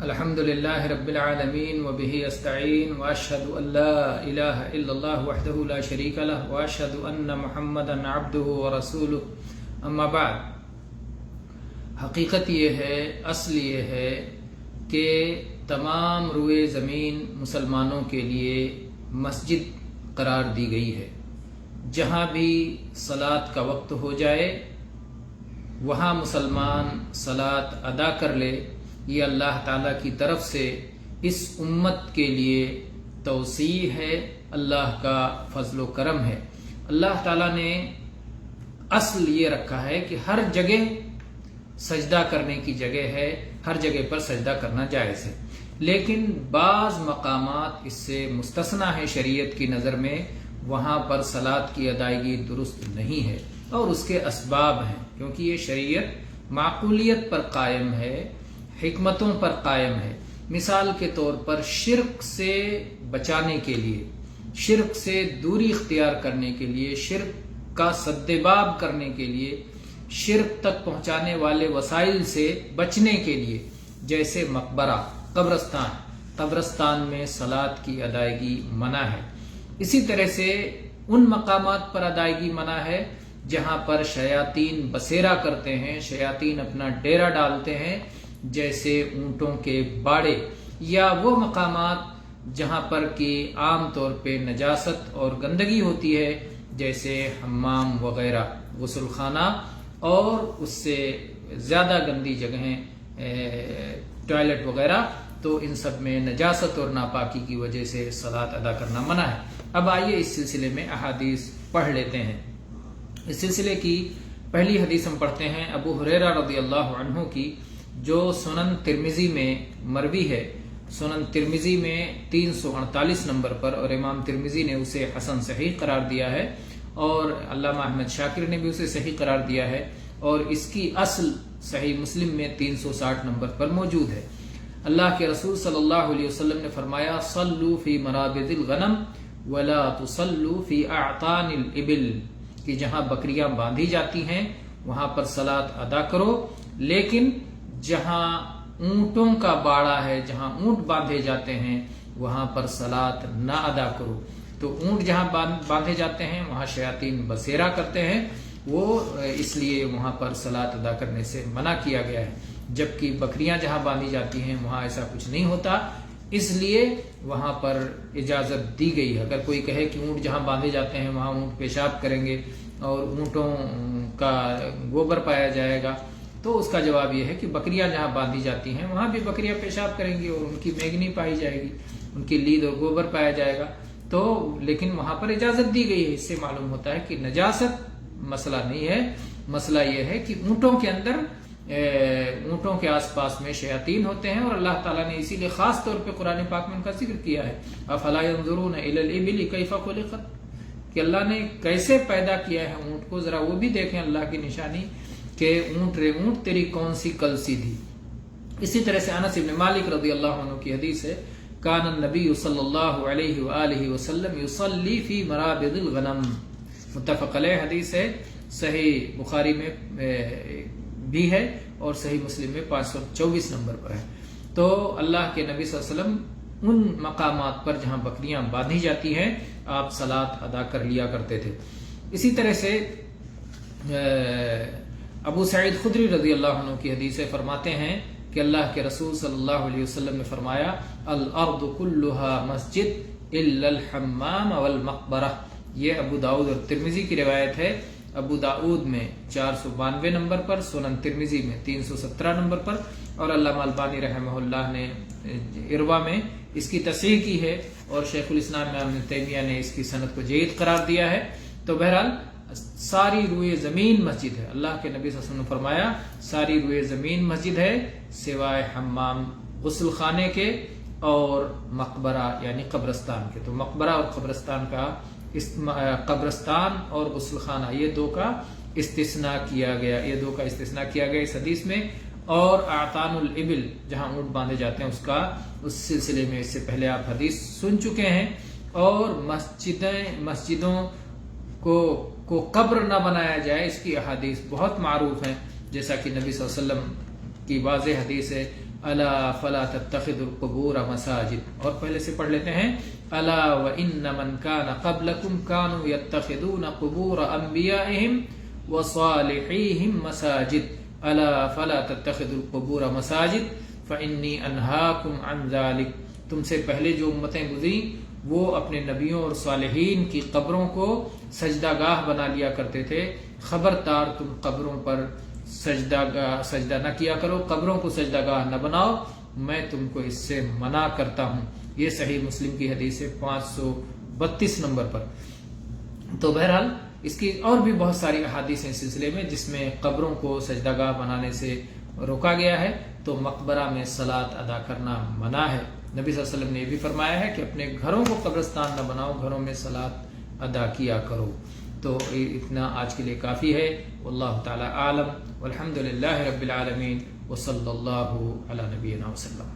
الحمد لله رب العالمين وبه استعين واشهد ان لا اله الا الله وحده لا شريك له واشهد ان محمدا عبده ورسوله اما بعد. حقیقت یہ ہے، اصل یہ ہے کہ تمام روئے زمین مسلمانوں کے لیے مسجد قرار دی گئی ہے. جہاں بھی صلاۃ کا وقت ہو جائے وہاں مسلمان صلاۃ ادا کر لے. یہ اللہ تعالیٰ کی طرف سے اس امت کے لیے توسیع ہے، اللہ کا فضل و کرم ہے. اللہ تعالیٰ نے اصل یہ رکھا ہے کہ ہر جگہ سجدہ کرنے کی جگہ ہے، ہر جگہ پر سجدہ کرنا جائز ہے، لیکن بعض مقامات اس سے مستثنیٰ ہیں شریعت کی نظر میں. وہاں پر صلاۃ کی ادائیگی درست نہیں ہے اور اس کے اسباب ہیں، کیونکہ یہ شریعت معقولیت پر قائم ہے، حکمتوں پر قائم ہے. مثال کے طور پر شرک سے بچانے کے لیے، شرک سے دوری اختیار کرنے کے لیے، شرک کا سدباب کرنے کے لیے، شرک تک پہنچانے والے وسائل سے بچنے کے لیے، جیسے مقبرہ، قبرستان میں صلاۃ کی ادائیگی منع ہے. اسی طرح سے ان مقامات پر ادائیگی منع ہے جہاں پر شیاطین بسیرا کرتے ہیں، شیاطین اپنا ڈیرا ڈالتے ہیں، جیسے اونٹوں کے باڑے، یا وہ مقامات جہاں پر کہ عام طور پہ نجاست اور گندگی ہوتی ہے، جیسے حمام وغیرہ، غسل خانہ، اور اس سے زیادہ گندی جگہیں ٹوائلٹ وغیرہ. تو ان سب میں نجاست اور ناپاکی کی وجہ سے صلاۃ ادا کرنا منع ہے. اب آئیے اس سلسلے میں احادیث پڑھ لیتے ہیں. اس سلسلے کی پہلی حدیث ہم پڑھتے ہیں ابو ہریرہ رضی اللہ عنہ کی، جو سنن ترمذی میں مروی ہے. سنن ترمذی میں 348 نمبر پر، اور امام ترمذی نے اسے حسن صحیح قرار دیا ہے، اور علامہ احمد شاکر نے بھی اسے صحیح قرار دیا ہے، اور اس کی اصل صحیح مسلم میں 360 نمبر پر موجود ہے. اللہ کے رسول صلی اللہ علیہ وسلم نے فرمایا: صلوا فی مرابض الغنم ولا تصلوا فی اعطان الابل، کہ جہاں بکریاں باندھی جاتی ہیں وہاں پر صلاۃ ادا کرو، لیکن جہاں اونٹوں کا باڑا ہے، جہاں اونٹ باندھے جاتے ہیں، وہاں پر صلاۃ نہ ادا کرو. تو اونٹ جہاں باندھے جاتے ہیں وہاں شیاطین بسیرا کرتے ہیں، وہ اس لیے وہاں پر صلاۃ ادا کرنے سے منع کیا گیا ہے. جبکہ بکریاں جہاں باندھی جاتی ہیں وہاں ایسا کچھ نہیں ہوتا، اس لیے وہاں پر اجازت دی گئی ہے. اگر کوئی کہے کہ اونٹ جہاں باندھے جاتے ہیں وہاں اونٹ پیشاب کریں گے اور اونٹوں کا گوبر پایا جائے گا، تو اس کا جواب یہ ہے کہ بکریاں جہاں باندھی جاتی ہیں وہاں بھی بکریاں پیشاب کریں گی اور ان کی میگنی پائی جائے گی، ان کی لید اور گوبر پایا جائے گا. تو لیکن وہاں پر اجازت دی گئی ہے. اس سے معلوم ہوتا ہے کہ نجاست مسئلہ نہیں ہے، مسئلہ یہ ہے کہ اونٹوں کے اندر، اونٹوں کے آس پاس میں شیاطین ہوتے ہیں، اور اللہ تعالیٰ نے اسی لیے خاص طور پہ قرآن پاک میں ان کا ذکر کیا ہے. افلا ينظرون الى الابل كيف خلقت، کہ اللہ نے کیسے پیدا کیا ہے اونٹ کو، ذرا وہ بھی دیکھیں اللہ کی نشانی کہ اونٹ رے اونٹ تیری کون سی کلسی تھی. اسی طرح سے انس بن مالک رضی اللہ عنہ کی حدیث ہے: کان النبی صلی اللہ علیہ وآلہ وسلم یصلی فی مرابض الغنم. متفق علیہ حدیث ہے، صحیح بخاری میں بھی ہے اور صحیح مسلم میں 524 نمبر پر ہے. تو اللہ کے نبی صلی اللہ علیہ وسلم ان مقامات پر جہاں بکریاں باندھی جاتی ہیں آپ صلاۃ ادا کر لیا کرتے تھے. اسی طرح سے ابو سعید خدری رضی اللہ عنہ کی حدیث فرماتے ہیں کہ اللہ کے رسول صلی اللہ علیہ وسلم نے فرمایا: الارض كلها مسجد الا الحمام والمقبرہ. یہ ابو داؤد اور ترمذی کی روایت ہے. ابو داؤد میں 492 نمبر پر، سنن ترمذی میں 317 نمبر پر، اور علامہ البانی رحمہ اللہ نے اروا میں اس کی تصحیح کی ہے، اور شیخ الاسلام ابن تیمیہ نے اس کی سند کو جید قرار دیا ہے. تو بہرحال ساری روئے زمین مسجد ہے. اللہ کے نبی صلی اللہ علیہ وسلم نے فرمایا ساری روئے زمین مسجد ہے سوائے حمام، غسل خانے کے، اور مقبرہ یعنی قبرستان کے. تو مقبرہ اور قبرستان کا، قبرستان اور غسل خانہ، یہ دو کا استثناء کیا گیا، یہ دو کا استثناء کیا گیا اس حدیث میں. اور اعطان الابل جہاں اونٹ باندھے جاتے ہیں اس سلسلے میں اس سے پہلے آپ حدیث سن چکے ہیں. اور مسجدوں کو قبر نہ بنایا جائے، اس کی احادیث بہت معروف ہیں، جیسا کہ نبی صلی اللہ علیہ وسلم کی واضح حدیث ہے: الا فلا تتخذوا القبور مساجد. اور پہلے سے پڑھ لیتے ہیں الا وان من كان قبلكم كانوا يتخذون قبور انبيائهم وصالحيهم مساجد الا فلا تتخذوا القبور مساجد فاني انهاكم عن ذلك. تم سے پہلے جو امتیں گزری وہ اپنے نبیوں اور صالحین کی قبروں کو سجدہ گاہ بنا لیا کرتے تھے. خبردار تم قبروں پر سجدہ نہ کیا کرو، قبروں کو سجدہ گاہ نہ بناؤ، میں تم کو اس سے منع کرتا ہوں. یہ صحیح مسلم کی حدیث ہے 532 نمبر پر. تو بہرحال اس کی اور بھی بہت ساری احادیث ہیں اس سلسلے میں جس میں قبروں کو سجدہ گاہ بنانے سے روکا گیا ہے. تو مقبرہ میں صلاۃ ادا کرنا منع ہے. نبی صلی اللہ علیہ وسلم نے یہ بھی فرمایا ہے کہ اپنے گھروں کو قبرستان نہ بناؤ، گھروں میں صلاۃ ادا کیا کرو. تو اتنا آج کے لیے کافی ہے. واللہ تعالی عالم والحمد للہ رب العالمین وصلی اللہ علی نبینا وسلم.